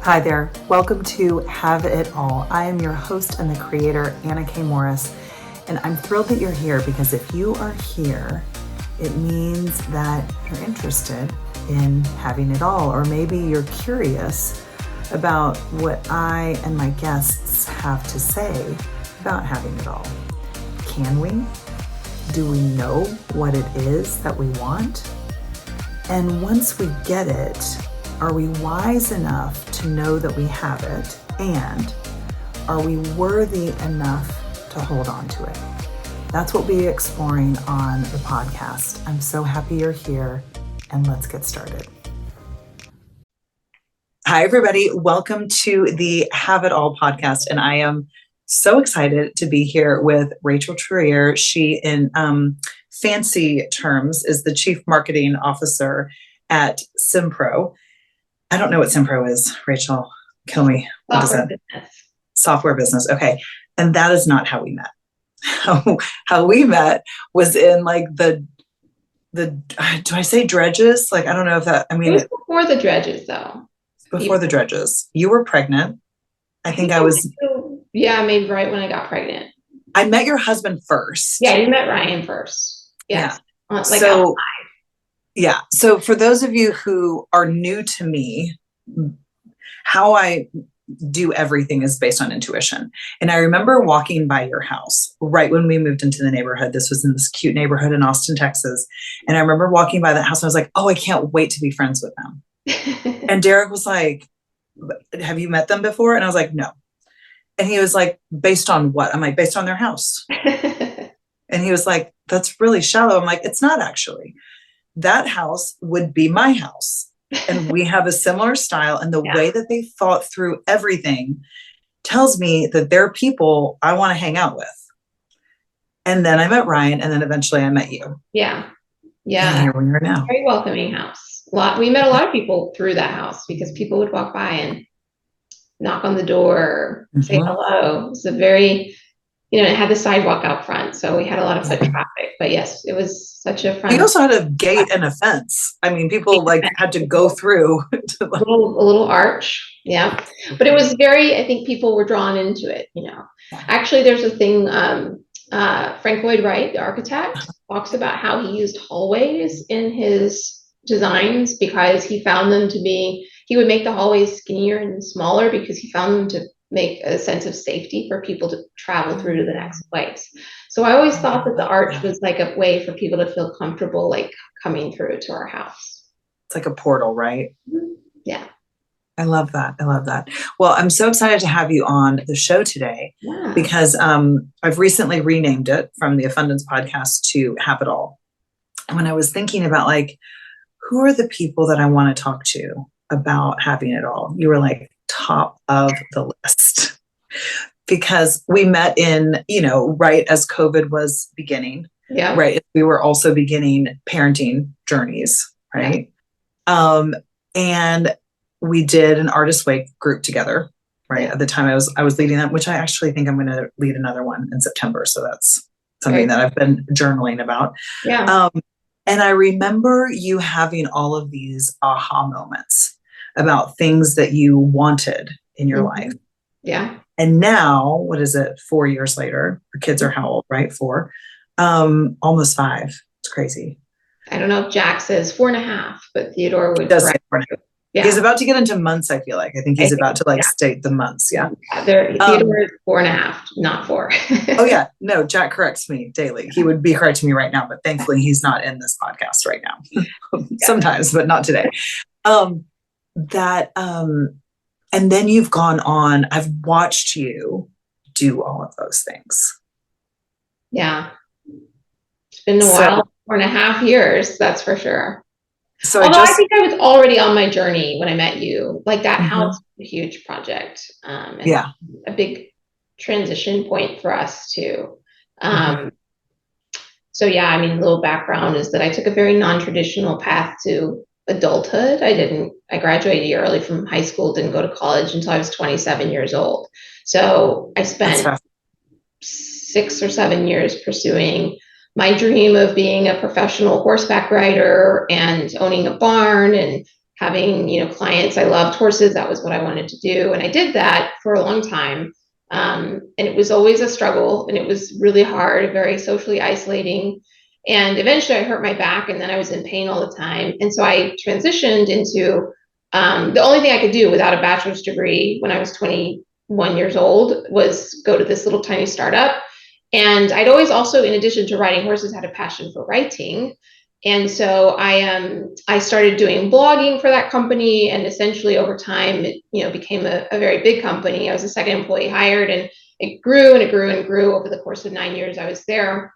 Hi there. Welcome to Have It All. I am your host and the creator, Anna K. Morris, and I'm thrilled that you're here because if you are here, it means that you're interested in having it all, or maybe you're curious about what I and my guests have to say about having it all. Can we? Do we know what it is that we want? And once we get it, are we wise enough to know that we have it? And are we worthy enough to hold on to it? That's what we'll be exploring on the podcast. I'm so happy you're here, and let's get started. Hi, everybody. Welcome to the Have It All podcast. And I am so excited to be here with Rachel Truair. She, in fancy terms, is the Chief Marketing Officer at Simpro. I don't know what Simpro is, Rachel. Kill me. What is that? Business. Software business. Okay. And that is not how we met. How we met was in like the do I say dredges? Like, I don't know if that, I mean. It was before the dredges though. Before the dredges. You were pregnant. I think I was. Yeah, maybe right when I got pregnant. I met your husband first. Yeah, you met Ryan first. Yes. Yeah. Like so, outside. Yeah. So for those of you who are new to me, how I do everything is based on intuition. And I remember walking by your house right when we moved into the neighborhood. This was in this cute neighborhood in Austin, Texas. And I remember walking by that house and I was like, oh, I can't wait to be friends with them. And Derek was like, have you met them before? And I was like, no. And he was like, based on what? I'm like, based on their house. And he was like, that's really shallow. I'm like, it's not actually. That house would be my house. And we have a similar style. And the way that they thought through everything tells me that they're people I want to hang out with. And then I met Ryan, and then eventually I met you. Yeah. Yeah. And here we are now. Very welcoming house. We met a lot of people through that house because people would walk by and knock on the door, say hello. It was a very, it had the sidewalk out front. So we had a lot of foot traffic. But yes, it was such a fun. We also had a gate and a fence. I mean, people had to go through. A little arch. Yeah. But it was I think people were drawn into it, Actually, there's a thing, Frank Lloyd Wright, the architect, talks about how he used hallways in his designs because he found them he would make the hallways skinnier and smaller because he found them to make a sense of safety for people to travel through to the next place. So I always thought that the arch was like a way for people to feel comfortable, like coming through to our house. It's like a portal, right? Yeah. I love that. I love that. Well, I'm so excited to have you on the show today because I've recently renamed it from the Abundance Podcast to Have It All. And when I was thinking about who are the people that I want to talk to about having it all, you were like top of the list because we met in, right as COVID was beginning. Yeah. Right. We were also beginning parenting journeys. Right. Yeah. And we did an artist wake group together. Right. At the time I was leading that, which I actually think I'm going to lead another one in September. So that's something that I've been journaling about. Yeah. And I remember you having all of these aha moments about things that you wanted in your life. Yeah. And now, what is it? 4 years later, our kids are how old, right? 4, almost 5. It's crazy. I don't know if Jack says 4.5, but Theodore would. Does say 4.5. Yeah. He's about to get into months. I feel like. I think he's about to state the months. Yeah. Theodore is 4.5, not 4. Oh yeah, no. Jack corrects me daily. He would be correcting me right now, but thankfully he's not in this podcast right now. Sometimes, but not today. And then you've gone on, I've watched you do all of those things. Yeah. It's been a while, 4.5 years, that's for sure. So I think I was already on my journey when I met you. Like that house was a huge project. And a big transition point for us too. So yeah, I mean, a little background is that I took a very non-traditional path to adulthood. I graduated a year early from high school, didn't go to college until I was 27 years old. So I spent 6 or 7 years pursuing my dream of being a professional horseback rider and owning a barn and having, clients. I loved horses. That was what I wanted to do. And I did that for a long time. And it was always a struggle, and it was really hard, very socially isolating. And eventually I hurt my back, and then I was in pain all the time. And so I transitioned into the only thing I could do without a bachelor's degree when I was 21 years old was go to this little tiny startup. And I'd always also, in addition to riding horses, had a passion for writing. And so I started doing blogging for that company, and essentially over time, it became a very big company. I was the second employee hired, and it grew and it grew and grew over the course of 9 years I was there.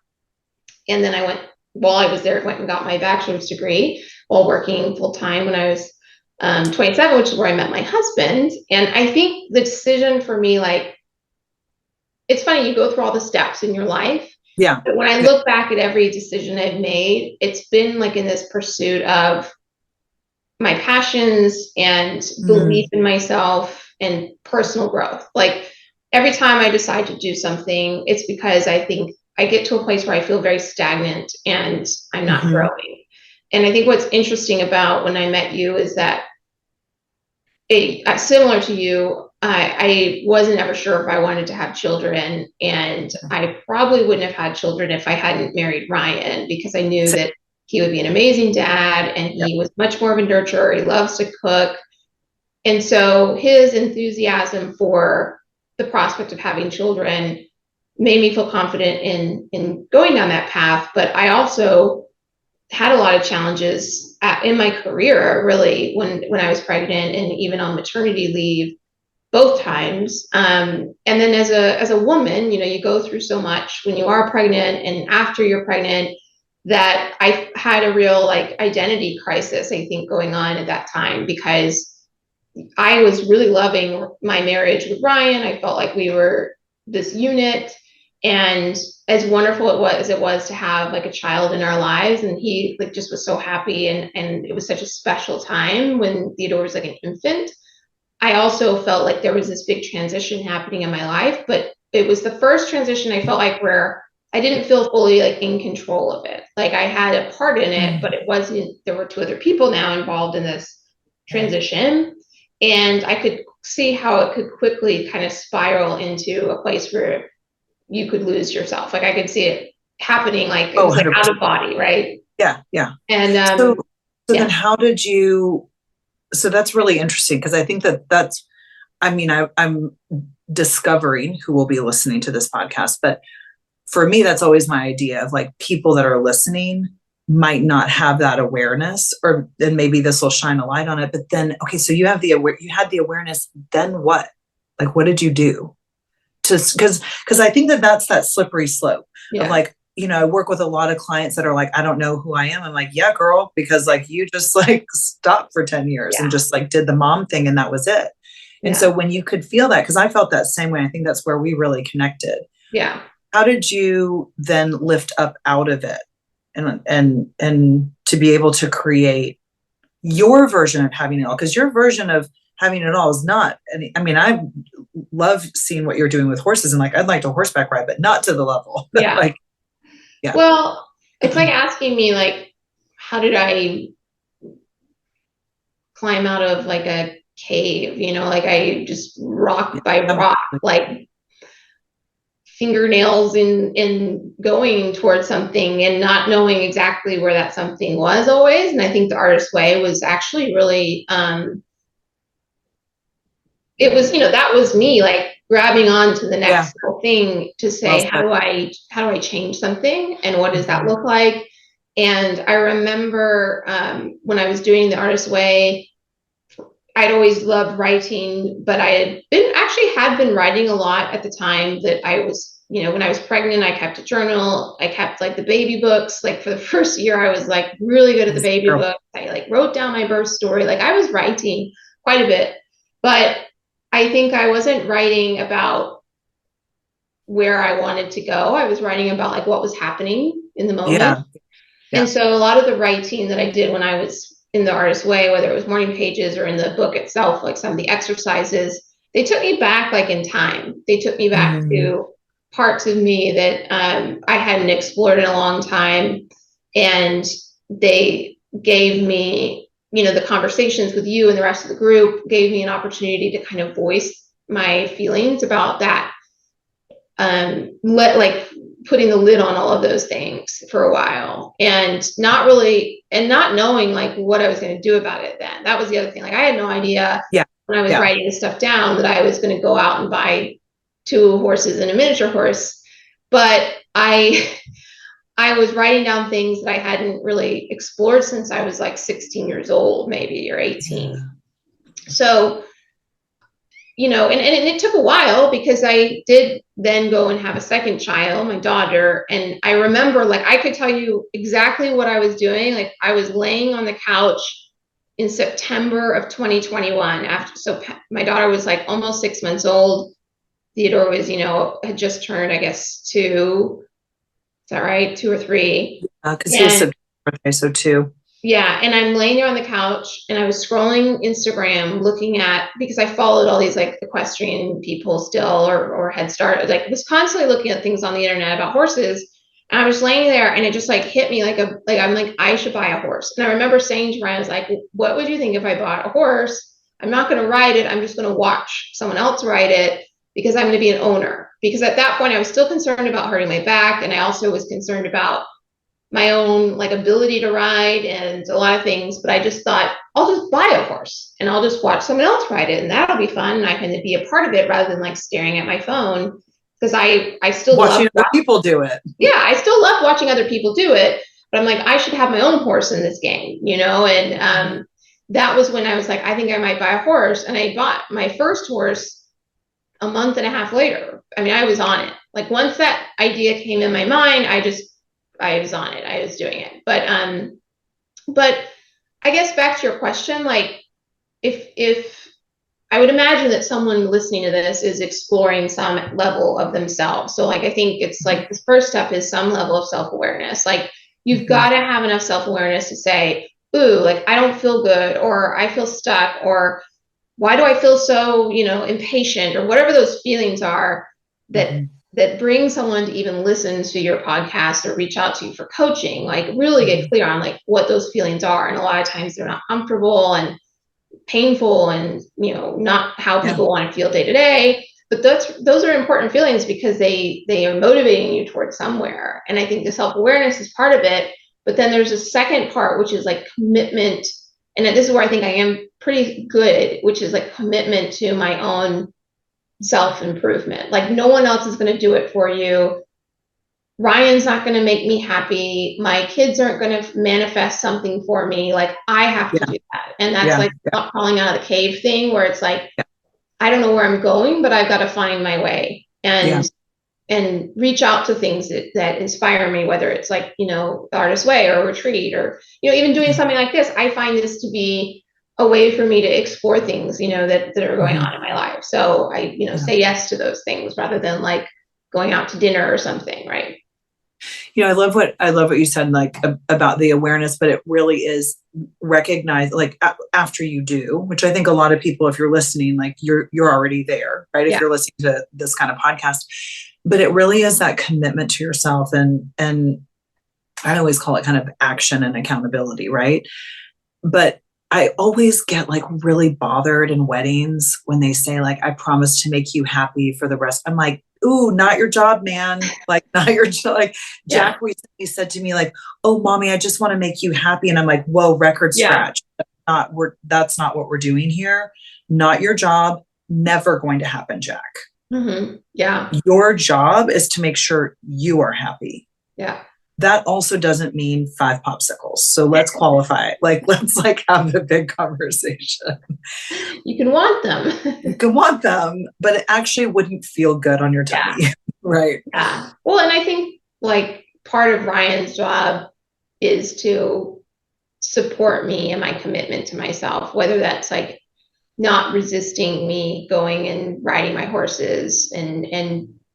And then while I was there, I went and got my bachelor's degree while working full time when I was 27, which is where I met my husband. And I think the decision for me, like, it's funny, you go through all the steps in your life. Yeah. But when I look back at every decision I've made, it's been like in this pursuit of my passions and belief in myself and personal growth. Like every time I decide to do something, it's because I think I get to a place where I feel very stagnant and I'm not growing. And I think what's interesting about when I met you is that similar to you, I wasn't ever sure if I wanted to have children, and I probably wouldn't have had children if I hadn't married Ryan, because I knew that he would be an amazing dad, and he was much more of a nurturer. He loves to cook. And so his enthusiasm for the prospect of having children made me feel confident in going down that path. But I also had a lot of challenges in my career, really, when I was pregnant and even on maternity leave, both times. And then as a woman, you go through so much when you are pregnant and after you're pregnant, that I had a real identity crisis, I think, going on at that time, because I was really loving my marriage with Ryan. I felt like we were this unit. And as wonderful as it was to have a child in our lives, and he just was so happy, and it was such a special time when Theodore was an infant, I also felt like there was this big transition happening in my life. But it was the first transition I felt like where I didn't feel fully in control of it. I had a part in it, but it wasn't, there were two other people now involved in this transition. And I could see how it could quickly kind of spiral into a place where you could lose yourself. I could see it happening, it was out of body, right? Yeah. And so then how did you, so that's really interesting, because I think that's, I'm discovering who will be listening to this podcast, but for me, that's always my idea of people that are listening might not have that awareness, or then maybe this will shine a light on it. But then, okay, so you had the awareness, then what? What did you do? Because I think that's that slippery slope of I work with a lot of clients that are I don't know who I am. I'm yeah, girl, because you just stopped for 10 years and just did the mom thing, and that was it. And so when you could feel that, because I felt that same way, I think that's where we really connected. Yeah. How did you then lift up out of it and to be able to create your version of having it all? Because your version of having it all is not I love seeing what you're doing with horses, and I'd like to horseback ride, but not to the level. Well, it's asking me how did I climb out of a cave, I just rock by rock, fingernails in going towards something and not knowing exactly where that something was always. And I think the artist way was actually really it was, that was me grabbing on to the next little thing to say, how do I change something, and what does that look like? And I remember when I was doing the artist way, I'd always loved writing, but I had been writing a lot at the time that I was, when I was pregnant. I kept a journal. I kept the baby books. For the first year, I was really good at the baby books. I wrote down my birth story. I was writing quite a bit, but I think I wasn't writing about where I wanted to go. I was writing about what was happening in the moment. Yeah. And so a lot of the writing that I did when I was in the artist way, whether it was morning pages or in the book itself, some of the exercises, they took me back in time. They took me back to parts of me that I hadn't explored in a long time. And they gave me the conversations with you and the rest of the group gave me an opportunity to kind of voice my feelings about that. Like putting the lid on all of those things for a while and not knowing like what I was going to do about it then. That was the other thing. Like I had no idea when I was writing this stuff down that I was going to go out and buy 2 horses and a miniature horse. But I was writing down things that I hadn't really explored since I was like 16 years old, maybe, or 18. Yeah. So, and it took a while because I did then go and have a second child, my daughter. And I remember, like, I could tell you exactly what I was doing. Like, I was laying on the couch in September of 2021 so my daughter was like almost 6 months old. Theodore was, had just turned, I guess, 2. Is that right? 2 or 3. Because he was September birthday, so 2. Yeah, and I'm laying there on the couch and I was scrolling Instagram looking at, because I followed all these like equestrian people still or had started, like was constantly looking at things on the internet about horses. And I was laying there and it just like hit me I'm like, I should buy a horse. And I remember saying to Ryan, I was like, what would you think if I bought a horse? I'm not going to ride it. I'm just going to watch someone else ride it because I'm going to be an owner. Because at that point I was still concerned about hurting my back. And I also was concerned about my own like ability to ride and a lot of things, but I just thought I'll just buy a horse and I'll just watch someone else ride it and that'll be fun and I can be a part of it rather than like staring at my phone because I still watching other people do it. Yeah, I still love watching other people do it, but I'm like I should have my own horse in this game, and that was when I was like I think I might buy a horse, and I bought my first horse a month and a half later. I mean, I was on it. Like once that idea came in my mind, I was on it. I was doing it. But I guess back to your question, like if I would imagine that someone listening to this is exploring some level of themselves. So like, I think it's like the first step is some level of self-awareness. Like you've got to have enough self-awareness to say, ooh, like I don't feel good, or I feel stuck, or why do I feel so, impatient, or whatever those feelings are that bring someone to even listen to your podcast or reach out to you for coaching. Like really get clear on like what those feelings are. And a lot of times they're not comfortable and painful and, not how people want to feel day to day. But those are important feelings because they are motivating you towards somewhere. And I think the self-awareness is part of it. But then there's a second part, which is like commitment. And this is where I think I am pretty good, which is like commitment to my own self-improvement. Like no one else is going to do it for you. Ryan's not going to make me happy. My kids aren't going to manifest something for me. Like I have to do that. And that's not crawling out of the cave thing where it's like, I don't know where I'm going, but I've got to find my way and reach out to things that inspire me, whether it's like, the Artist Way or a retreat or, even doing something like this. I find this to be a way for me to explore things, that are going on in my life. So I, say yes to those things rather than like going out to dinner or something. Right. I love what you said, like about the awareness, but it really is recognize like after you do, which I think a lot of people, if you're listening, like you're already there, right? If you're listening to this kind of podcast, but it really is that commitment to yourself. And I always call it kind of action and accountability. Right. But I always get like really bothered in weddings when they say like, I promise to make you happy for the rest. I'm like, ooh, not your job, man. Like not your job. Like Jack recently said to me like, oh, mommy, I just want to make you happy. And I'm like, whoa, record scratch. That's not what we're doing here. Not your job. Never going to happen, Jack. Mm-hmm. Yeah. Your job is to make sure you are happy. Yeah. That also doesn't mean 5 popsicles. So let's qualify it. Like, let's like have a big conversation. You can want them. You can want them, but it actually wouldn't feel good on your tummy. Right. Yeah. Well, and I think like part of Ryan's job is to support me and my commitment to myself, whether that's like not resisting me going and riding my horses and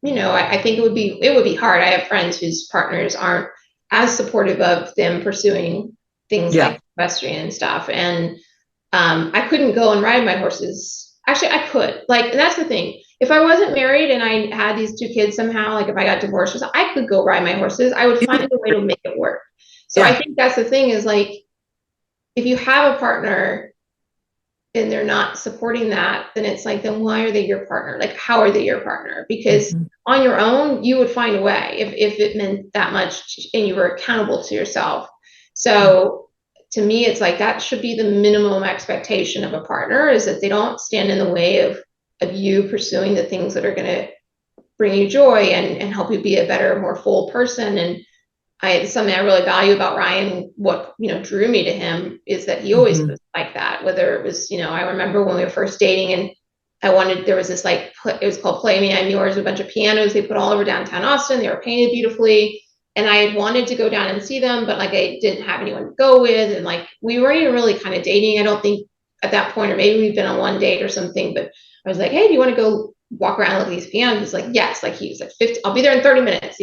I think it would be hard. I have friends whose partners aren't as supportive of them pursuing things like equestrian stuff. And I couldn't go and ride my horses. Actually, I could. Like, and that's the thing. If I wasn't married and I had these 2 kids somehow, like if I got divorced, I could go ride my horses. I would find a way to make it work. So I think that's the thing is like, if you have a partner and they're not supporting that, then it's like, then why are they your partner? Like, how are they your partner? Because on your own, you would find a way if it meant that much and you were accountable to yourself. So to me, it's like that should be the minimum expectation of a partner, is that they don't stand in the way of you pursuing the things that are going to bring you joy and help you be a better, more full person. And something I really value about Ryan, what, drew me to him, is that he always was like that. Whether it was, I remember when we were first dating and there was this, like, it was called Play Me, I'm Yours, a bunch of pianos they put all over downtown Austin. They were painted beautifully. And I had wanted to go down and see them, but like I didn't have anyone to go with. And like, we weren't even really kind of dating, I don't think, at that point, or maybe we've been on one date or something. But I was like, hey, do you want to go walk around and look at these pianos? He's like, yes. Like, he was like, 50, I'll be there in 30 minutes,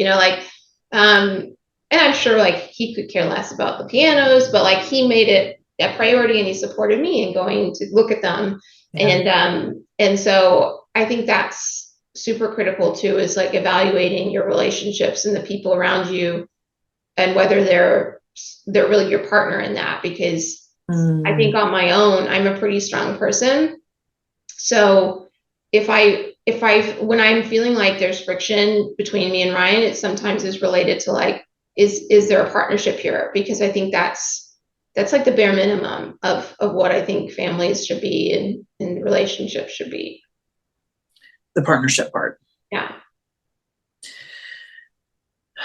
and I'm sure like he could care less about the pianos, but like he made it a priority and he supported me in going to look at them. Yeah. And so I think that's super critical too, is like evaluating your relationships and the people around you and whether they're really your partner in that. Because I think on my own, I'm a pretty strong person. So if when I'm feeling like there's friction between me and Ryan, it sometimes is related to like, is there a partnership here? Because I think that's like the bare minimum of what I think families should be and relationships should be. The partnership part. Yeah.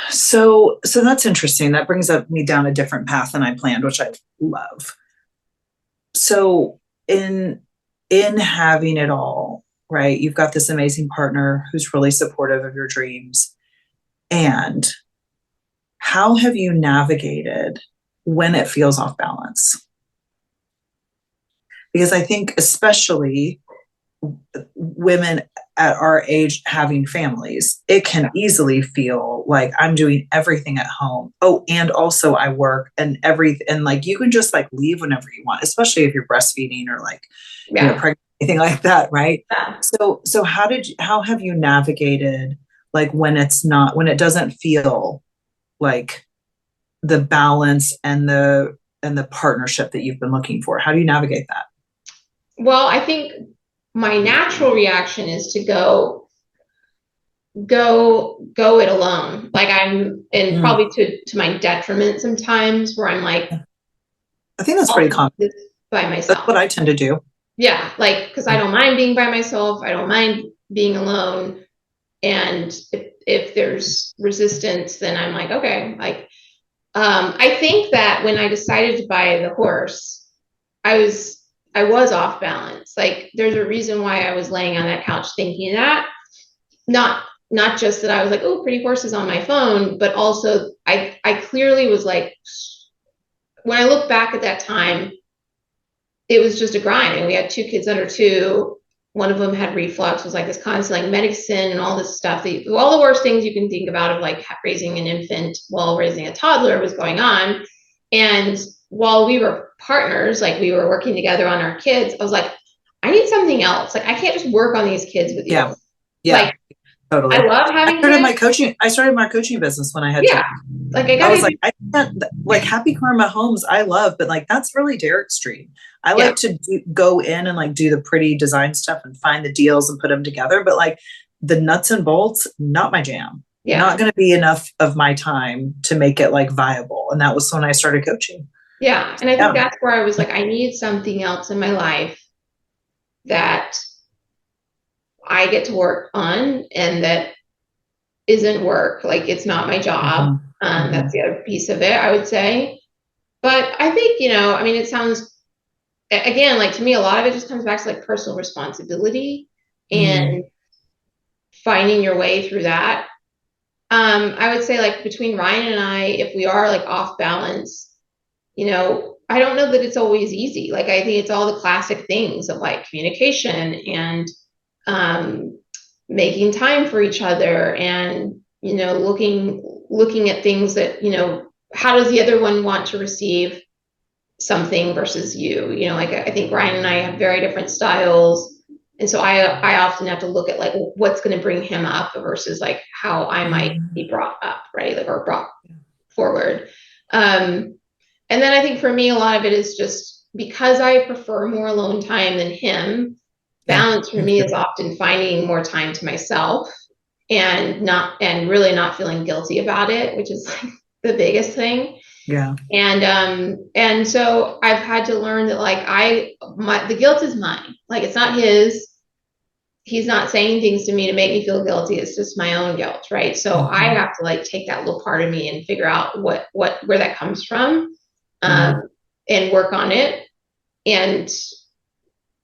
So that's interesting. That brings me down a different path than I planned, which I love. So in having it all, right, you've got this amazing partner who's really supportive of your dreams. And how have you navigated when it feels off balance? Because I think especially women at our age having families, it can easily feel like I'm doing everything at home. Oh, and also I work and everything. And like, you can just like leave whenever you want, especially if you're breastfeeding or like, pregnant, anything like that. Right. Yeah. So how have you navigated like when it doesn't feel like the balance and the partnership that you've been looking for? How do you navigate that? Well, I think my natural reaction is to go it alone. Like and probably to my detriment sometimes, where I'm like, I think that's pretty common by myself. That's what I tend to do. Yeah. Like, cause I don't mind being by myself. I don't mind being alone. And if there's resistance, then I'm like, okay, like, I think that when I decided to buy the horse, I was off balance. Like, there's a reason why I was laying on that couch thinking that, not just that I was like, oh, pretty horses on my phone, but also I clearly was like, when I look back at that time, it was just a grind. And we had 2 kids under 2. One of them had reflux, was like this constant like medicine and all this stuff, all the worst things you can think about of like raising an infant while raising a toddler was going on. And while we were partners, like we were working together on our kids, I was like, I need something else. Like, I can't just work on these kids with you. Yeah. Like, totally. I love having I started my coaching business when I had children. Like, I was like, I can't, like, Happy Karma Homes I love, but like that's really Derek's dream. I like to go in and like do the pretty design stuff and find the deals and put them together, but like the nuts and bolts, not my jam. Not going to be enough of my time to make it like viable. And that was when I started coaching. Yeah. And I think that's where I was like, I need something else in my life that I get to work on and that isn't work. Like, it's not my job. That's the other piece of it, I would say. But I think, I mean, it sounds, again, like, to me, a lot of it just comes back to like personal responsibility and finding your way through that. I would say, like, between Ryan and I, if we are like off balance, I don't know that it's always easy. Like, I think it's all the classic things of like communication and making time for each other and, looking at things that, how does the other one want to receive something versus you? Like, I think Ryan and I have very different styles. And so I often have to look at like what's going to bring him up versus like how I might be brought up, right? Like, or brought forward. And And then I think for me, a lot of it is just because I prefer more alone time than him. Balance for me is often finding more time to myself and really not feeling guilty about it, which is like the biggest thing. Yeah. And so I've had to learn that like the guilt is mine. Like it's not his. He's not saying things to me to make me feel guilty. It's just my own guilt, right? So I have to like take that little part of me and figure out where that comes from, and work on it and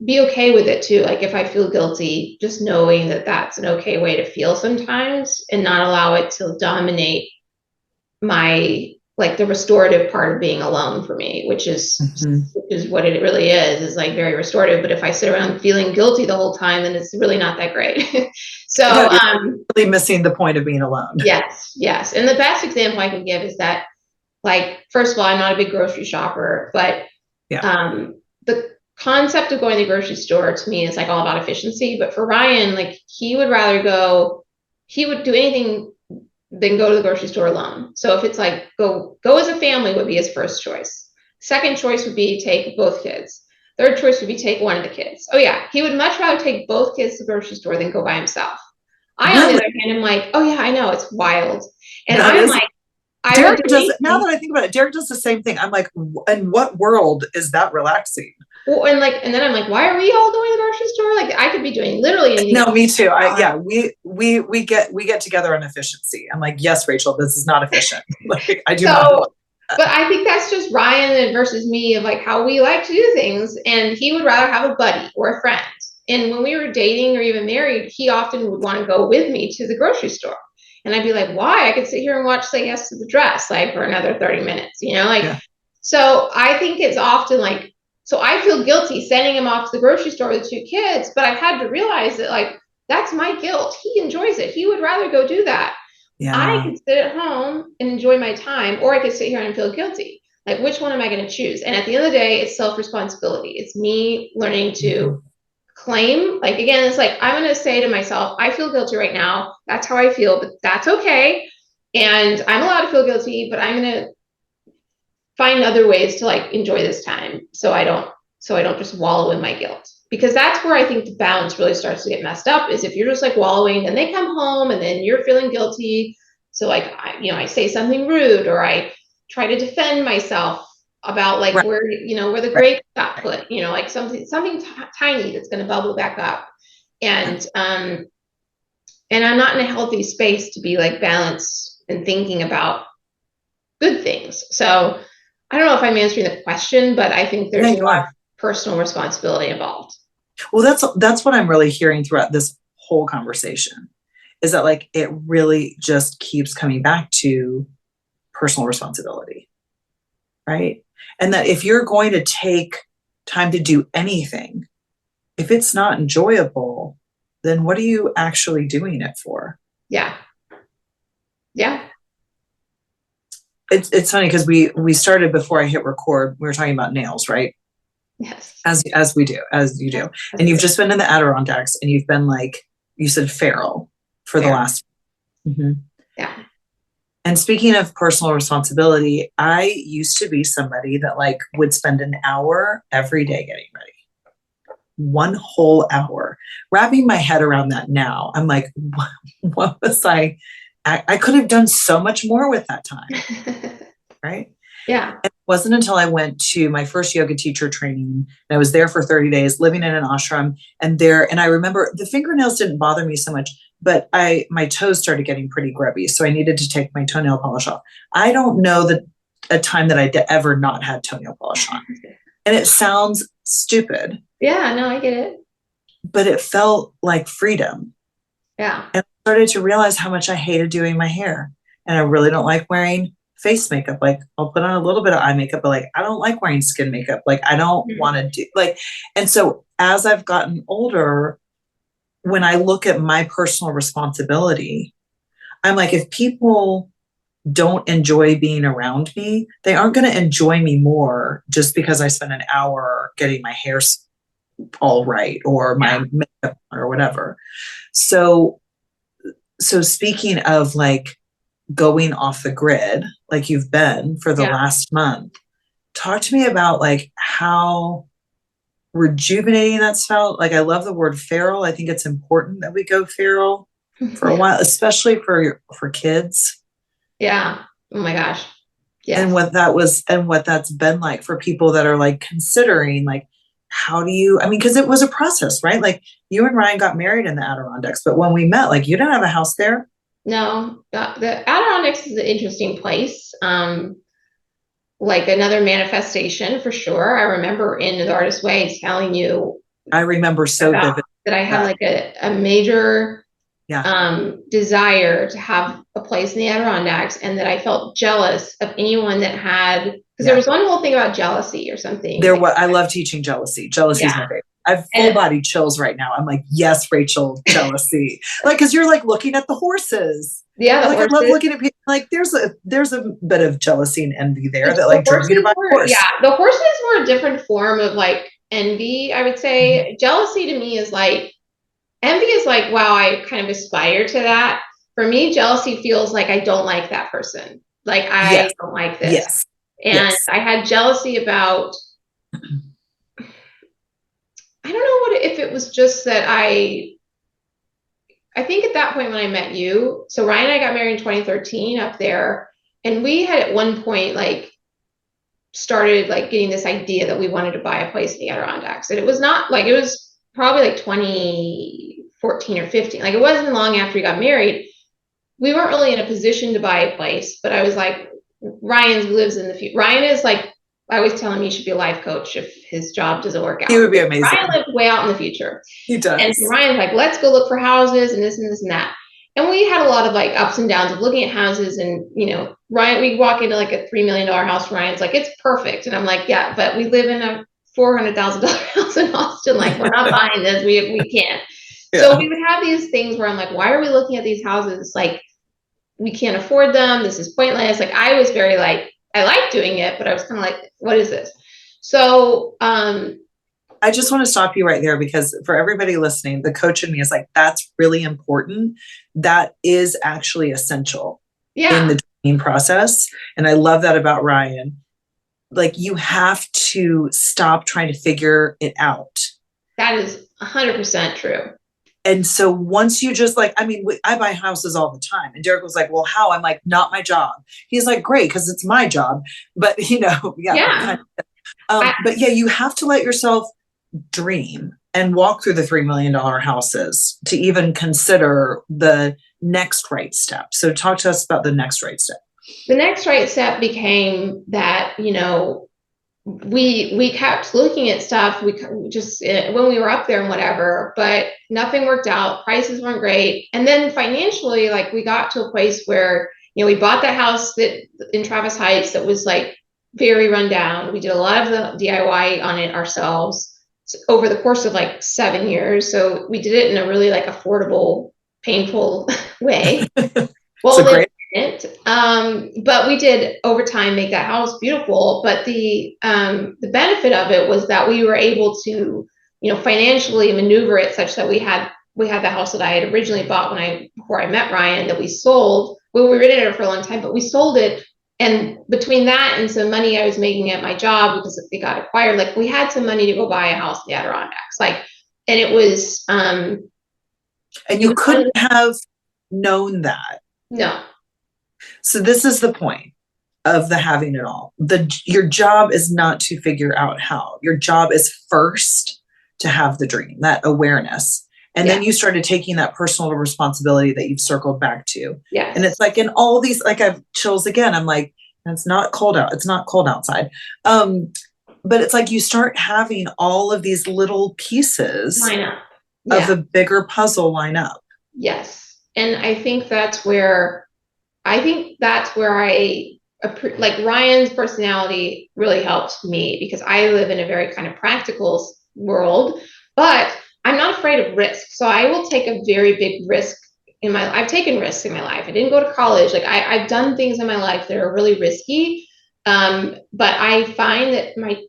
be okay with it too. Like if I feel guilty, just knowing that that's an okay way to feel sometimes and not allow it to dominate my, like the restorative part of being alone for me, which is what it really is like very restorative. But if I sit around feeling guilty the whole time, then it's really not that great. So really missing the point of being alone. Yes. And the best example I can give is that, like, first of all, I'm not a big grocery shopper, but the concept of going to the grocery store to me is like all about efficiency. But for Ryan, like he would do anything than go to the grocery store alone. So if it's like go as a family would be his first choice. Second choice would be take both kids. Third choice would be take one of the kids. Oh yeah, he would much rather take both kids to the grocery store than go by himself. I, on the other hand, am like, oh yeah, I know, it's wild. And I'm like, Derek does, now that I think about it, Derek does the same thing. I'm like, in what world is that relaxing? Well, and then I'm like, why are we all going to the grocery store? Like I could be doing literally anything. No, me too. We get together on efficiency. I'm like, yes, Rachel, this is not efficient. Like I do not. But I think that's just Ryan versus me of like how we like to do things. And he would rather have a buddy or a friend. And when we were dating or even married, he often would want to go with me to the grocery store. And I'd be like, why? I could sit here and watch Say Yes to the Dress, like for another 30 minutes, So I think it's often like, so I feel guilty sending him off to the grocery store with 2 kids, but I've had to realize that like, that's my guilt. He enjoys it. He would rather go do that. Yeah. I could sit at home and enjoy my time, or I could sit here and feel guilty. Like, which one am I going to choose? And at the end of the day, it's self-responsibility. It's me learning to claim, like, again, it's like, I'm going to say to myself, I feel guilty right now. That's how I feel, but that's okay. And I'm allowed to feel guilty, but I'm going to find other ways to like enjoy this time. So I don't just wallow in my guilt, because that's where I think the balance really starts to get messed up, is if you're just like wallowing and they come home and then you're feeling guilty. So like, I say something rude, or I try to defend myself about like where the grapes got put, like something tiny that's going to bubble back up. And I'm not in a healthy space to be like balanced and thinking about good things. So I don't know if I'm answering the question, but I think there's a lot of personal responsibility involved. Well, that's what I'm really hearing throughout this whole conversation, is that like it really just keeps coming back to personal responsibility, right? And that if you're going to take time to do anything, if it's not enjoyable, then what are you actually doing it for? Yeah. It's funny because we started before I hit record. We were talking about nails, right? Yes. As you do. And you've just been in the Adirondacks, and you've been like, you said feral for the last. Yeah. And speaking of personal responsibility, I used to be somebody that like would spend an hour every day getting ready. 1 whole hour. Wrapping my head around that now, I'm like, what was I could have done so much more with that time. Right? Yeah. And it wasn't until I went to my first yoga teacher training, and I was there for 30 days living in an ashram, and I remember the fingernails didn't bother me so much, but my toes started getting pretty grubby. So I needed to take my toenail polish off. I don't know a time that I ever not had toenail polish on. And it sounds stupid. Yeah, no, I get it. But it felt like freedom. Yeah. And I started to realize how much I hated doing my hair. And I really don't like wearing face makeup. Like I'll put on a little bit of eye makeup, but like I don't like wearing skin makeup. Like I don't want to do like, and so as I've gotten older, when I look at my personal responsibility, I'm like, if people don't enjoy being around me, they aren't going to enjoy me more just because I spend an hour getting my hair all right, or my makeup or whatever. So speaking of like going off the grid, like you've been for the last month, talk to me about like how rejuvenating that's felt. Like I love the word feral. I think it's important that we go feral for a Yeah. while, especially for kids, Yeah. Oh my gosh. and Yes. what that was and what that's been like for people that are like considering like how do you, I mean, because it was a process, right? Like you and Ryan got married in the Adirondacks, but when we met, like you didn't have a house there. No, the Adirondacks is an interesting place. Like another manifestation for sure. I remember in the Artist Way telling you I remember so about vivid that I had that. like a major Yeah. desire to have a place in the Adirondacks, and that I felt jealous of anyone that had, because there Yeah. was one whole thing about jealousy or something. There Like, what I love teaching jealousy. Jealousy is yeah. my favorite. I have full And body chills right now. I'm like, yes, Rachel, jealousy. Like, cause you're like looking at the horses. yeah, the Like I love horses. looking at people. Like there's a bit of jealousy and envy there that The like drove you to horses buy a were, yeah, horse. the horses were a different form of like envy, I would Mhm. say. Jealousy to me is like, envy is like, wow, I kind of aspire to that. For me, jealousy feels like I don't like that person. Like I Yes, don't like this. yes, And yes. I had jealousy about, I don't know what, if it was just that I think at that point when I met you, so Ryan and I got married in 2013 up there, and we had at one point like started like getting this idea that we wanted to buy a place in the Adirondacks. And it was not like, it was probably like 2014 or 15. Like it wasn't long after we got married. We weren't really in a position to buy a place, but I was like, Ryan lives in the future. Ryan is like, I always tell him he should be a life coach if his job doesn't work He out. would be Ryan amazing. lives way out in the future. He And does. Ryan's like, let's go look for houses and this and this and that. And we had a lot of like ups and downs of looking at houses, and Ryan, we walk into like a $3 million house. Ryan's like, it's perfect. And I'm like, yeah, but we live in a $400,000 house in Austin. Like, we're not buying this. We can't. So Yeah. we would have these things where I'm like, why are we looking at these houses? Like, we can't afford them. This is pointless. Like, I was very like, I like doing it, but I was kind of like, what is this? So, I just want to stop you right there because for everybody listening, the coach in me is like, that's really important. That is actually essential in yeah, the training process. And I love that about Ryan. Like you have to stop trying to figure it out. that is 100% true. And so once you just like, I mean, I buy houses all the time. And Derek was like, well, how? I'm like, not my job. He's like, great, because it's my job. But, yeah, Yeah. kind of. But yeah, you have to let yourself dream and walk through the $3 million houses to even consider the next right step. So talk to us about the next right step. The next right step became that, we kept looking at stuff. We just when we were up there and whatever, but nothing worked out. Prices weren't great, and then financially, like we got to a place where we bought that house that in Travis Heights that was like very run down. We did a lot of the DIY on it ourselves over the course of like 7 years. So we did it in a really like affordable, painful way. Well, So great. but we did over time make that house beautiful. But the benefit of it was that we were able to, financially maneuver it such that we had the house that I had originally bought before I met Ryan, that we sold. Well, we rented it for a long time, but we sold it. And between that and some money I was making at my job because it got acquired, like we had some money to go buy a house in the Adirondacks. Like, and it was And it you was couldn't have known that. no. So this is the point of the having it all. Your job is not to figure out how. Your job is first to have the dream, that awareness. And then you started taking that personal responsibility that you've circled back to. Yes. And it's like in all these, like I've chills again. I'm like, it's not cold out. It's not cold outside. But it's like you start having all of these little pieces Line up. of the bigger puzzle line up. Yes. And I think that's where like Ryan's personality really helped me, because I live in a very kind of practical world, but I'm not afraid of risk. So I will take a very big risk I've taken risks in my life. I didn't go to college. Like I've done things in my life that are really risky. But I find that my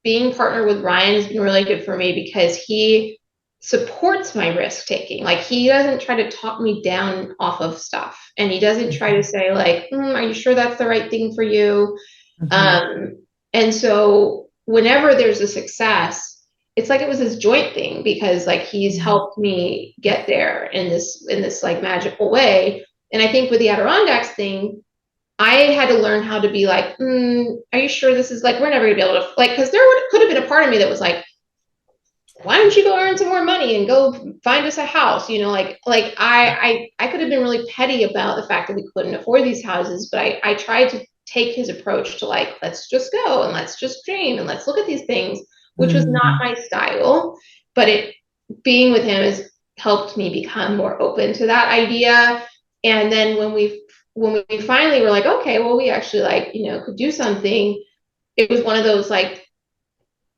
being partnered with Ryan has been really good for me because he supports my risk taking. Like he doesn't try to talk me down off of stuff, and he doesn't try to say like, are you sure that's the right thing for you? Mm-hmm. And so whenever there's a success, it's like it was this joint thing, because like he's helped me get there in this like magical way. And I think with the Adirondacks thing, I had to learn how to be like, are you sure this is like, we're never gonna be able to, like, because could have been a part of me that was like, why don't you go earn some more money and go find us a house? I could have been really petty about the fact that we couldn't afford these houses, but I tried to take his approach to like, let's just go and let's just dream and let's look at these things, which was not my style, but being with him has helped me become more open to that idea. And then when we finally were like, okay, well, we actually like, could do something, it was one of those like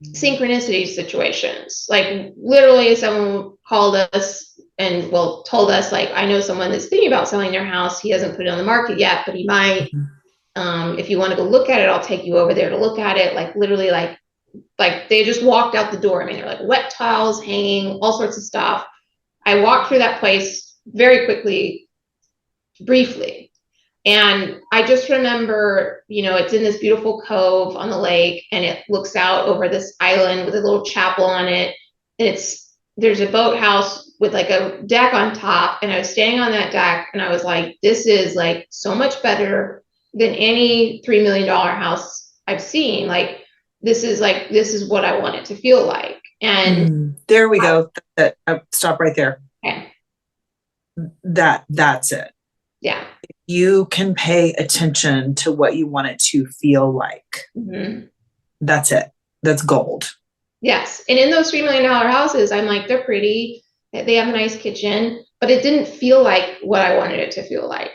synchronicity situations. Like literally someone called us and told us like, I know someone that's thinking about selling their house. He hasn't put it on the market yet, but he might. If you want to go look at it, I'll take you over there to look at it. Like literally like they just walked out the door. I mean, they're like wet towels hanging, all sorts of stuff. I walked through that place very quickly, briefly. And I just remember, it's in this beautiful cove on the lake, and it looks out over this island with a little chapel on it. And there's a boathouse with like a deck on top. And I was standing on that deck and I was like, this is like so much better than any $3 million house I've seen. Like, this is what I want it to feel like. And there we go. Stop right there. Okay. That's it. Yeah. You can pay attention to what you want it to feel like. That's it. That's gold. Yes. And in those $3 million houses, I'm like, they're pretty, they have a nice kitchen, but it didn't feel like what I wanted it to feel like.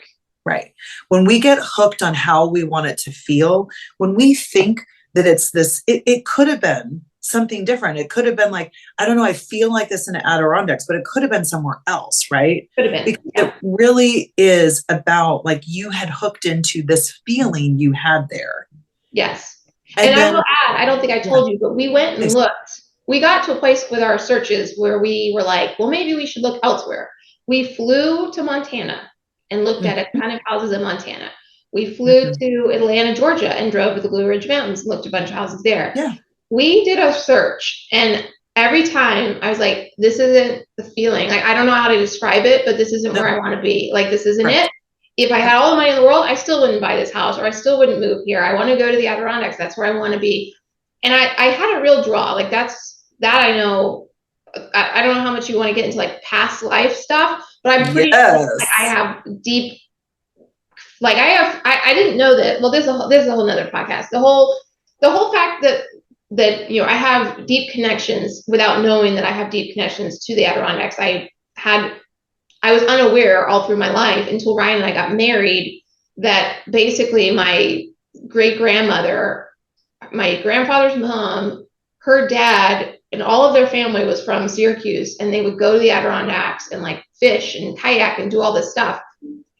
Right. When we get hooked on how we want it to feel, when we think that it's this, it could have been something different. It could have been like, I don't know, I feel like this in the Adirondacks, but it could have been somewhere else, right? Could have been. Because it really is about like you had hooked into this feeling you had there. Yes. And then, I will add, I don't think I told you, but we went and looked. We got to a place with our searches where we were like, well, maybe we should look elsewhere. We flew to Montana and looked at a ton of houses in Montana. We flew to Atlanta, Georgia, and drove to the Blue Ridge Mountains and looked at a bunch of houses there. Yeah. We did a search, and every time I was like, this isn't the feeling. Like, I don't know how to describe it, but this isn't where I want to be. Like, this isn't it. If I had all the money in the world, I still wouldn't buy this house, or I still wouldn't move here. I want to go to the Adirondacks. That's where I want to be. And I had a real draw. Like, that I know. I don't know how much you want to get into like past life stuff, but I'm pretty sure like, I have deep, like I didn't know that. Well, there's a whole nother podcast. The whole fact that I have deep connections without knowing that I have deep connections to the Adirondacks. I was unaware all through my life until Ryan and I got married that basically my great grandmother, my grandfather's mom, her dad, and all of their family was from Syracuse, and they would go to the Adirondacks and like fish and kayak and do all this stuff.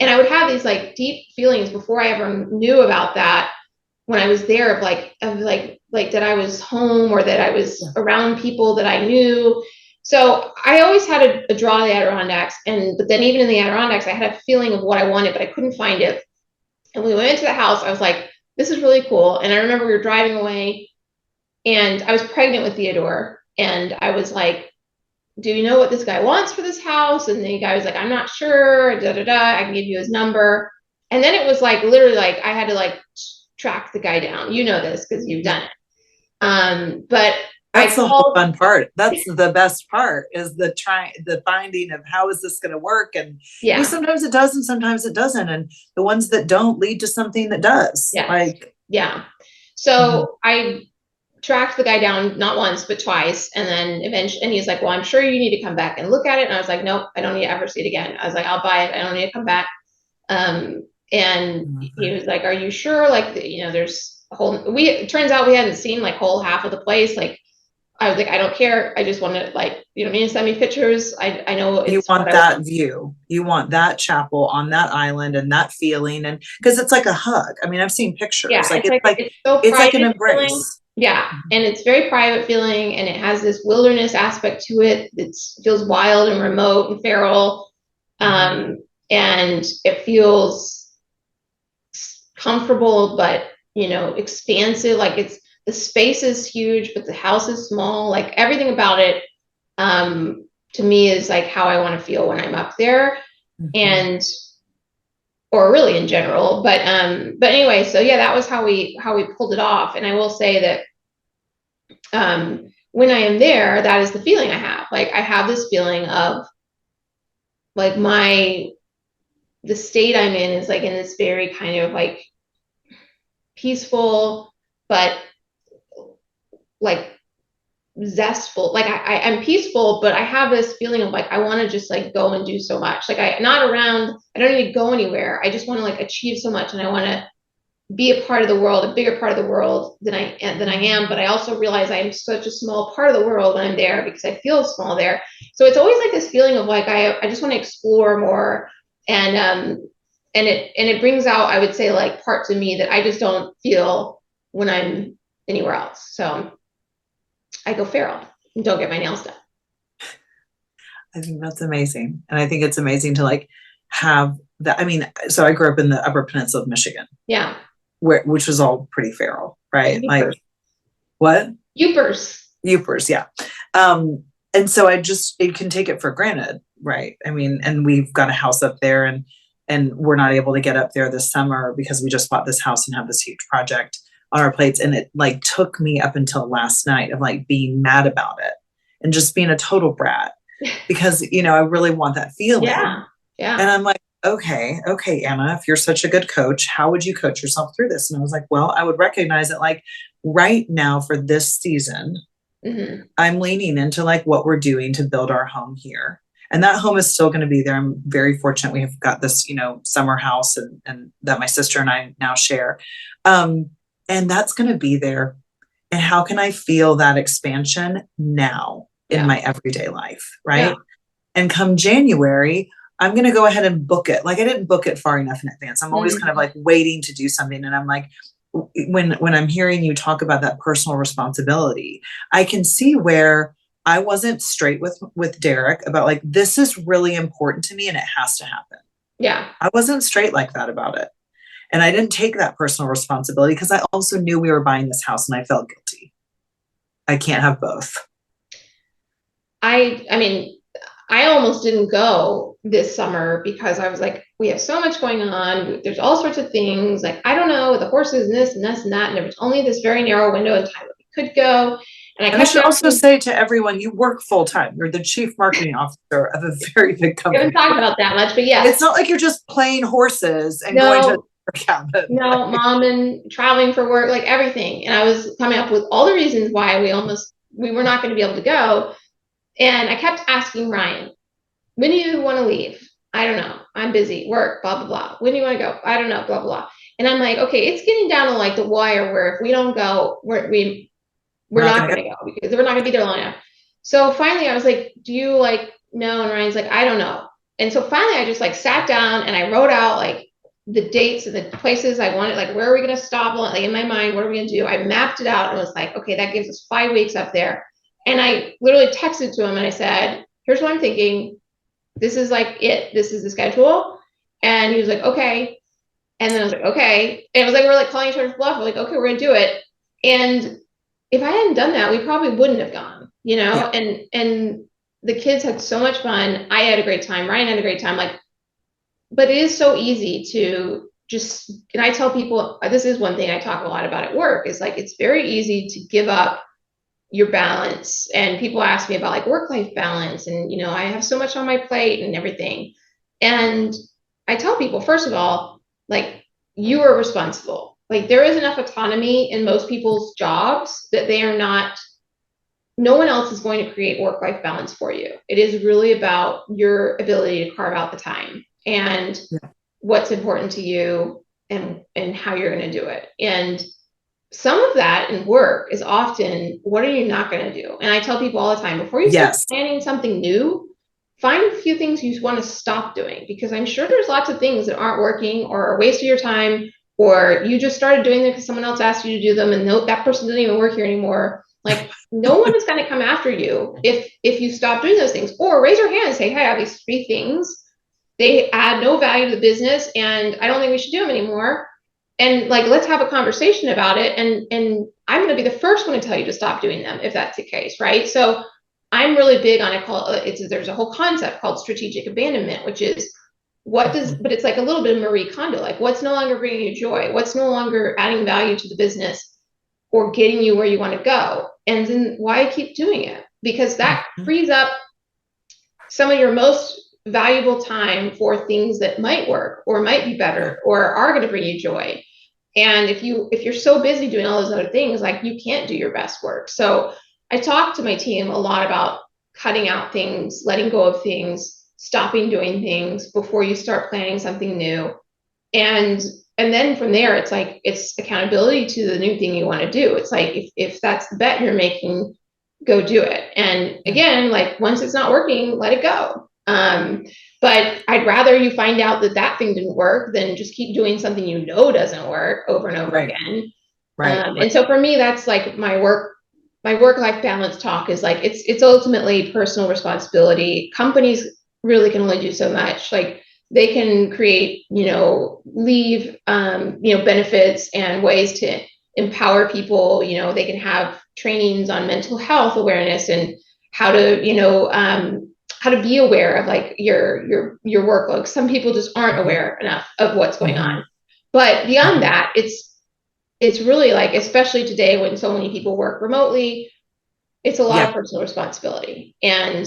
And I would have these like deep feelings before I ever knew about that when I was there of like that I was home, or that I was around people that I knew. So I always had a draw to the Adirondacks, but then even in the Adirondacks, I had a feeling of what I wanted, but I couldn't find it. And when we went into the house, I was like, this is really cool. And I remember we were driving away, and I was pregnant with Theodore, and I was like, do you know what this guy wants for this house? And the guy was like, I'm not sure, I can give you his number. And then it was like, literally like, I had to like track the guy down. You know this because you've done it. But that's the whole fun part. That's the best part, is the finding of how is this going to work. And sometimes it does and sometimes it doesn't. And the ones that don't lead to something that does. So I tracked the guy down not once, but twice. And then eventually, and he's like, well, I'm sure you need to come back and look at it. And I was like, nope, I don't need to ever see it again. I was like, I'll buy it. I don't need to come back. And he was like, are you sure? Like, there's a whole, it turns out we hadn't seen like whole half of the place. Like, I was like, I don't care. I just want to, like, you don't need to send me pictures. I know you want that view. You want that chapel on that island and that feeling. And because it's like a hug. I mean, I've seen pictures. Yeah, it's like an embrace. Feeling. Yeah. And it's very private feeling. And it has this wilderness aspect to it. It feels wild and remote and feral. And it feels comfortable, but, expansive. Like the space is huge, but the house is small. Like everything about it, to me is like how I want to feel when I'm up there. Mhm. And, or really in general, but anyway, so yeah, that was how we pulled it off. And I will say that, when I am there, that is the feeling I have. Like I have this feeling of like the state I'm in is like in this very kind of like peaceful, but like zestful. Like I'm peaceful, but I have this feeling of like I want to just like go and do so much. Like I don't need to go anywhere. I just want to like achieve so much, and I want to be a part of the world, a bigger part of the world than I am. But I also realize I am such a small part of the world when I'm there because I feel small there. So it's always like this feeling of like I just want to explore more, and it brings out, I would say, like parts of me that I just don't feel when I'm anywhere else. So I go feral and don't get my nails done. I think that's amazing. And I think it's amazing to like have that. I mean, so I grew up in the Upper Peninsula of Michigan. Yeah. Which was all pretty feral, right? Youpers. Like what? Youpers, yeah. And so it can take it for granted, right? I mean, and we've got a house up there, and we're not able to get up there this summer because we just bought this house and have this huge project on our plates. And it like took me up until last night of like being mad about it and just being a total brat because, I really want that feeling. Yeah. And I'm like, okay, Anna, if you're such a good coach, how would you coach yourself through this? And I was like, well, I would recognize it like right now for this season, I'm leaning into like what we're doing to build our home here. And that home is still going to be there. I'm very fortunate. We have got this, summer house and that my sister and I now share. And that's going to be there. And how can I feel that expansion now in my everyday life? Right. Yeah. And come January, I'm going to go ahead and book it. Like I didn't book it far enough in advance. I'm always kind of like waiting to do something. And I'm like, when I'm hearing you talk about that personal responsibility, I can see where I wasn't straight with Derek about like, this is really important to me and it has to happen. Yeah. I wasn't straight like that about it. And I didn't take that personal responsibility because I also knew we were buying this house and I felt guilty. I can't have both. I mean, I almost didn't go this summer because I was like, we have so much going on. There's all sorts of things. Like, I don't know, the horses and this and this and that. And there was only this very narrow window in time that we could go. And I should also say to everyone, you work full time. You're the chief marketing officer of a very big company. We haven't talked about that much, but yeah. It's not like you're just playing horses and going to a cabin. No, mom and traveling for work, like everything. And I was coming up with all the reasons why we were not going to be able to go. And I kept asking Ryan, when do you want to leave? I don't know. I'm busy, work, blah, blah, blah. When do you want to go? I don't know, blah, blah, blah. And I'm like, okay, it's getting down to like the wire where if we don't go, we're not going to go because we're not going to be there long enough. So finally I was like, do you like know? And Ryan's like, I don't know. And so finally I just like sat down and I wrote out like the dates and the places I wanted, like, where are we going to stop? Like in my mind, what are we going to do? I mapped it out and was like, okay, that gives us 5 weeks up there. And I literally texted to him and I said, here's what I'm thinking. This is like it. This is the schedule. And he was like, okay. And then I was like, okay. And it was like, we're like calling each other's bluff. We're like, okay, we're going to do it. And if I hadn't done that, we probably wouldn't have gone, Yeah. And the kids had so much fun. I had a great time. Ryan had a great time. Like, but it is so easy to just, and I tell people, this is one thing I talk a lot about at work, is like, it's very easy to give up your balance. And people ask me about like work-life balance and, I have so much on my plate and everything. And I tell people, first of all, like, you are responsible. Like, there is enough autonomy in most people's jobs that no one else is going to create work-life balance for you. It is really about your ability to carve out the time and what's important to you and how you're going to do it. And some of that in work is often, what are you not going to do? And I tell people all the time, before you start planning something new, find a few things you want to stop doing, because I'm sure there's lots of things that aren't working or are a waste of your time, or you just started doing them because someone else asked you to do them and that person doesn't even work here anymore. Like, no one is going to come after you if you stop doing those things. Or raise your hand and say, hey, I have these 3 things. They add no value to the business and I don't think we should do them anymore. and like, let's have a conversation about it. And I'm going to be the first one to tell you to stop doing them if that's the case, right? So I'm really big on there's a whole concept called strategic abandonment, which is but it's like a little bit of Marie Kondo, like what's no longer bringing you joy, what's no longer adding value to the business or getting you where you want to go, and then why keep doing it? Because that frees up some of your most valuable time for things that might work or might be better or are going to bring you joy. And if you're so busy doing all those other things, like you can't do your best work. So I talk to my team a lot about cutting out things, letting go of things, stopping doing things before you start planning something new. And then from there, it's like, it's accountability to the new thing you want to do. It's like, if that's the bet you're making, go do it. And again, like once it's not working, let it go. But I'd rather you find out that thing didn't work than just keep doing something you know doesn't work over and over again. Right. And so for me, that's like my work-life balance talk is like, it's ultimately personal responsibility. Companies really can only do so much. Like they can create, leave, benefits and ways to empower people. They can have trainings on mental health awareness and how to be aware of like your workload. Some people just aren't aware enough of what's going on. But beyond that, it's really like, especially today when so many people work remotely, it's a lot of personal responsibility. And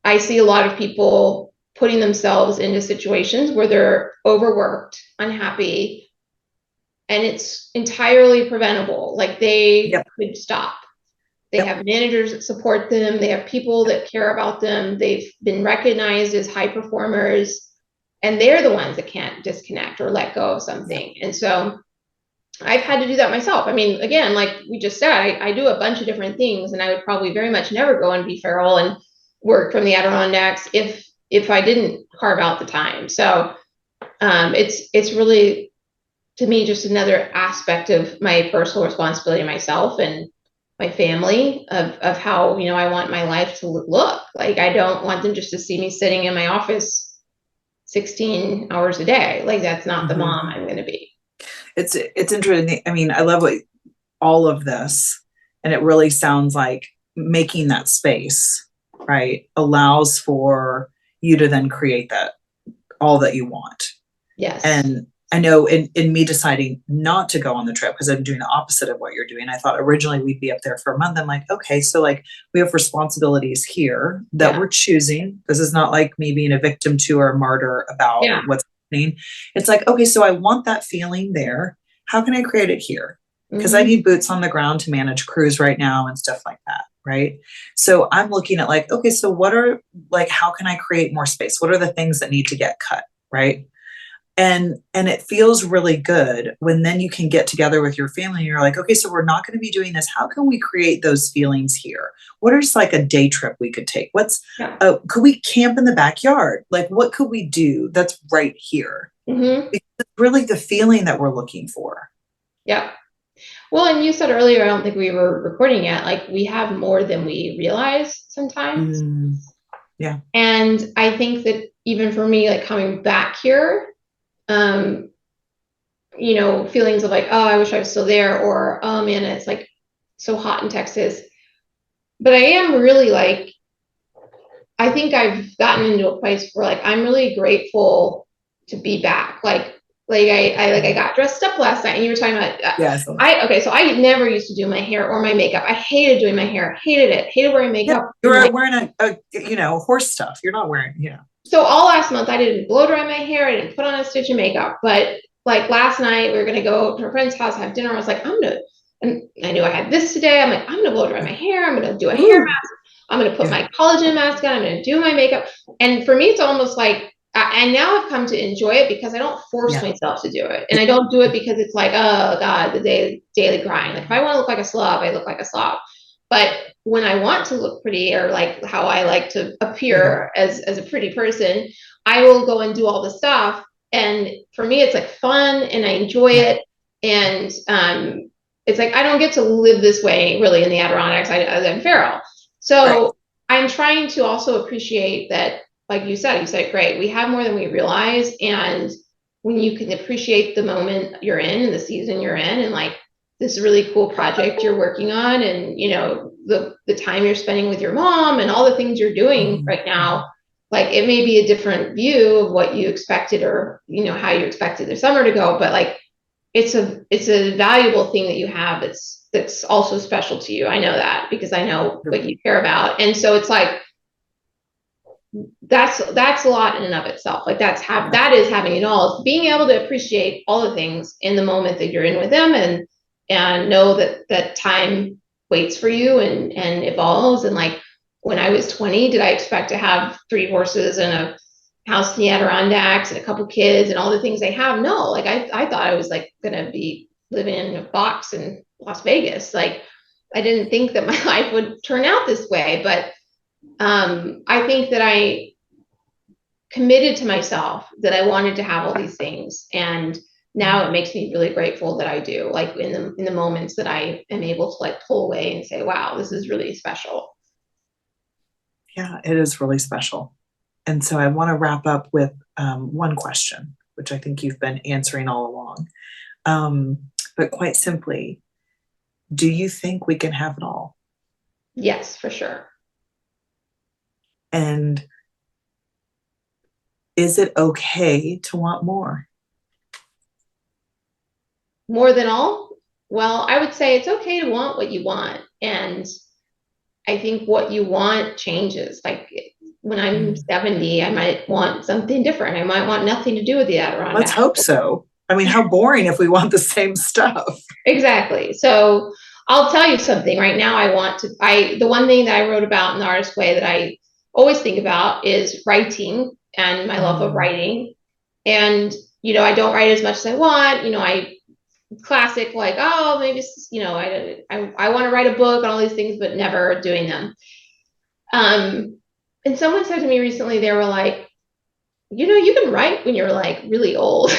I see a lot of people putting themselves into situations where they're overworked, unhappy, and it's entirely preventable. Like they could stop. They have managers that support them. They have people that care about them. They've been recognized as high performers, and they're the ones that can't disconnect or let go of something. And so I've had to do that myself. I mean, again, like we just said, I do a bunch of different things, and I would probably very much never go and be feral and work from the Adirondacks if I didn't carve out the time. So it's really, to me, just another aspect of my personal responsibility to myself and my family of how, I want my life to look. Like, I don't want them just to see me sitting in my office 16 hours a day. Like, that's not the mom I'm going to be. It's interesting. I mean, I love all of this, and it really sounds like making that space, right, allows for you to then create all that you want. Yes. And I know in me deciding not to go on the trip, because I'm doing the opposite of what you're doing. I thought originally we'd be up there for a month. I'm like, okay, so like we have responsibilities here that we're choosing. This is not like me being a victim to or a martyr about what's happening. It's like, okay, so I want that feeling there. How can I create it here? Because I need boots on the ground to manage crews right now and stuff like that. Right. So I'm looking at like, okay, so how can I create more space? What are the things that need to get cut? Right. And it feels really good when then you can get together with your family and you're like, okay, so we're not going to be doing this. How can we create those feelings here? What is like a day trip we could take? Could we camp in the backyard? Like, what could we do that's right here? Because it's really the feeling that we're looking for. Yeah. Well, and you said earlier, I don't think we were recording yet, like we have more than we realize sometimes. Yeah. And I think that even for me, like coming back here, feelings of like, oh, I wish I was still there, or, oh man, it's like so hot in Texas. But I am really like, I think I've gotten into a place where like, I'm really grateful to be back. I got dressed up last night, and you were talking about, so I never used to do my hair or my makeup. I hated doing my hair, hated wearing makeup. You're wearing horse stuff. You're not wearing, So all last month I didn't blow dry my hair. I didn't put on a stitch of makeup, but like last night we were going to go to a friend's house, have dinner. I was like, and I knew I had this today. I'm like, I'm going to blow dry my hair. I'm going to do a hair mask. I'm going to put my collagen mask on. I'm going to do my makeup. And for me, it's almost like, and now I've come to enjoy it because I don't force myself to do it. And I don't do it because it's like, oh God, the daily grind. Like if I want to look like a slob, I look like a slob. But when I want to look pretty, or like how I like to appear as a pretty person, I will go and do all the stuff. And for me, it's like fun and I enjoy it. And it's like, I don't get to live this way really in the Adirondacks. I'm feral. So I'm trying to also appreciate that, like you said, great, we have more than we realize. And when you can appreciate the moment you're in and the season you're in, and like this really cool project you're working on, and you know, the time you're spending with your mom and all the things you're doing right now, like it may be a different view of what you expected, or you know, how you expected the summer to go, but like it's a valuable thing that you have that's also special to you. I know that because I know what you care about. And so it's like that's a lot in and of itself. Like that is having it all. It's being able to appreciate all the things in the moment that you're in with them, and know that time waits for you and evolves. And like when I was 20, did I expect to have 3 horses and a house in the Adirondacks and a couple kids and all the things they have? No, like I thought I was like gonna be living in a box in Las Vegas. Like I didn't think that my life would turn out this way, but I think that I committed to myself that I wanted to have all these things, and now it makes me really grateful that I do. Like in the moments that I am able to like pull away and say, "Wow, this is really special." Yeah, it is really special. And so I want to wrap up with one question, which I think you've been answering all along. But quite simply, do you think we can have it all? Yes, for sure. And is it okay to want more? More than all? Well, I would say it's okay to want what you want. And I think what you want changes. Like when I'm 70, I might want something different. I might want nothing to do with the Adirondacks. Let's hope so. I mean, how boring if we want the same stuff. Exactly. So I'll tell you something right now. The one thing that I wrote about in the Artist Way that I always think about is writing and my love of writing. And, you know, I don't write as much as I want. You know, classic, like, oh, maybe, you know, I want to write a book and all these things, but never doing them. And someone said to me recently, they were like, you know, you can write when you're like really old.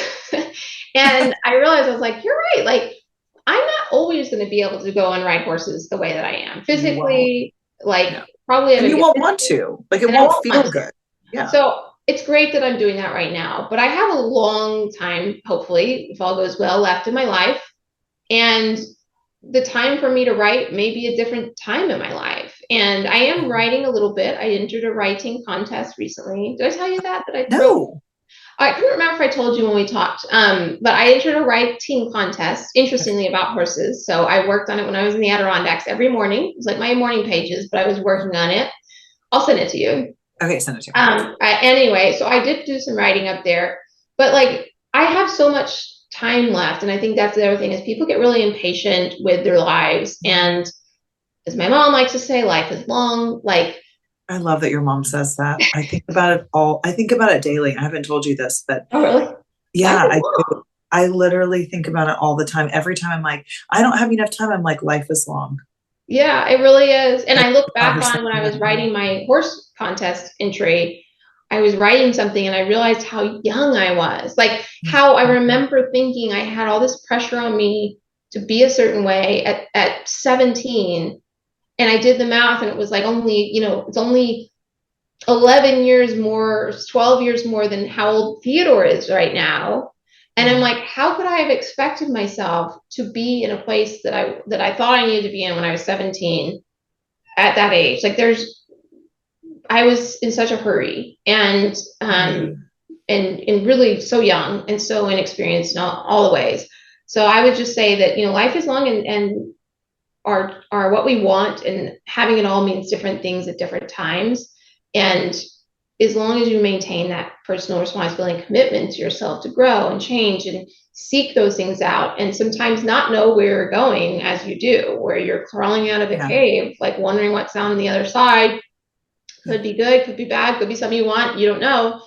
And I realized, I was like, you're right. Like, I'm not always going to be able to go and ride horses the way that I am physically, like probably. And you won't want to, like, it won't feel good. Yeah. So it's great that I'm doing that right now, but I have a long time, hopefully, if all goes well, left in my life. And the time for me to write may be a different time in my life. And I am writing a little bit. I entered a writing contest recently. Did I tell you that I No. I couldn't remember if I told you when we talked, but I entered a writing contest, interestingly, about horses. So I worked on it when I was in the Adirondacks every morning. It was like my morning pages, but I was working on it. I'll send it to you. Okay, send it to me. Anyway, so I did do some writing up there, but like I have so much time left. And I think that's the other thing is people get really impatient with their lives. And as my mom likes to say, life is long. Like, I love that your mom says that. I think about it I think about it daily. I haven't told you this, but oh really? Yeah, I do. I literally think about it all the time. Every time I'm like, I don't have enough time. I'm like, life is long. Yeah, it really is. And I look back on when I was writing my horse contest entry, I was writing something and I realized how young I was. Like how I remember thinking I had all this pressure on me to be a certain way at 17. And I did the math and it was like only, you know, it's only 11 years more, 12 years more than how old Theodore is right now. And I'm like, how could I have expected myself to be in a place that I thought I needed to be in when I was 17 at that age? Like I was in such a hurry and really so young and so inexperienced in all the ways. So I would just say that, you know, life is long and are what we want, and having it all means different things at different times. And as long as you maintain that personal responsibility and commitment to yourself to grow and change and seek those things out, and sometimes not know where you're going as you do, where you're crawling out of a cave, like wondering what's on the other side. Could be good, could be bad, could be something you want, you don't know.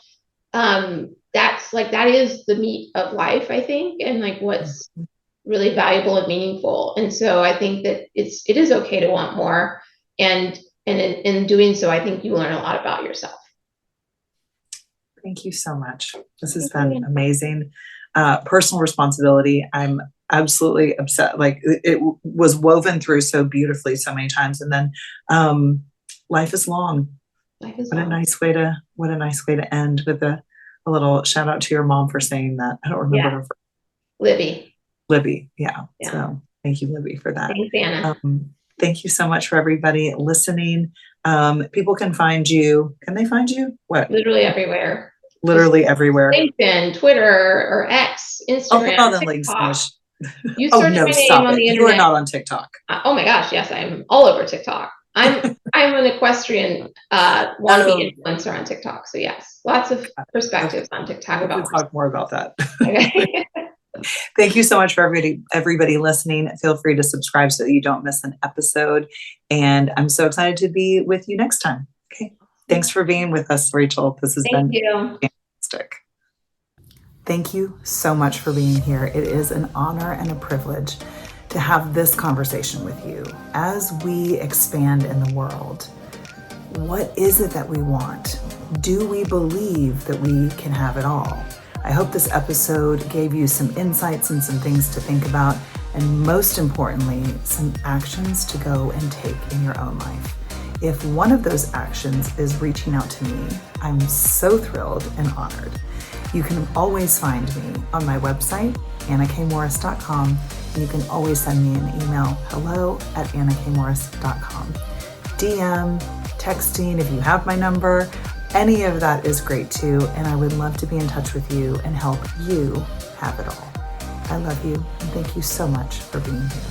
That is the meat of life, I think, and like what's really valuable and meaningful. And so I think that it is okay to want more, and in doing so, I think you learn a lot about yourself. Thank you so much. This has been amazing. Personal responsibility. I'm absolutely upset. Like it was woven through so beautifully so many times. And then life is long. What a nice way to end with a a little shout out to your mom for saying that. I don't remember her. Libby. Libby. Yeah. So thank you, Libby, for that. Thanks, Anna. Thank you so much for everybody listening. People can find you. Can they find you? What? Literally everywhere. Literally everywhere. LinkedIn, Twitter, or X, Instagram, I'll put all the links. You search my name on the internet. You are not on TikTok. Oh my gosh, yes, I'm all over TikTok. I'm an equestrian wannabe influencer on TikTok. So yes, lots of perspectives on TikTok. We'll talk more about that. Okay. Thank you so much for everybody listening. Feel free to subscribe so that you don't miss an episode. And I'm so excited to be with you next time. Okay. Thanks for being with us, Rachel. This has been fantastic. Thank you so much for being here. It is an honor and a privilege to have this conversation with you as we expand in the world. What is it that we want? Do we believe that we can have it all? I hope this episode gave you some insights and some things to think about, and most importantly, some actions to go and take in your own life. If one of those actions is reaching out to me, I'm so thrilled and honored. You can always find me on my website, annakmorris.com, and you can always send me an email, hello@annakmorris.com. DM, texting, if you have my number, any of that is great too, and I would love to be in touch with you and help you have it all. I love you, and thank you so much for being here.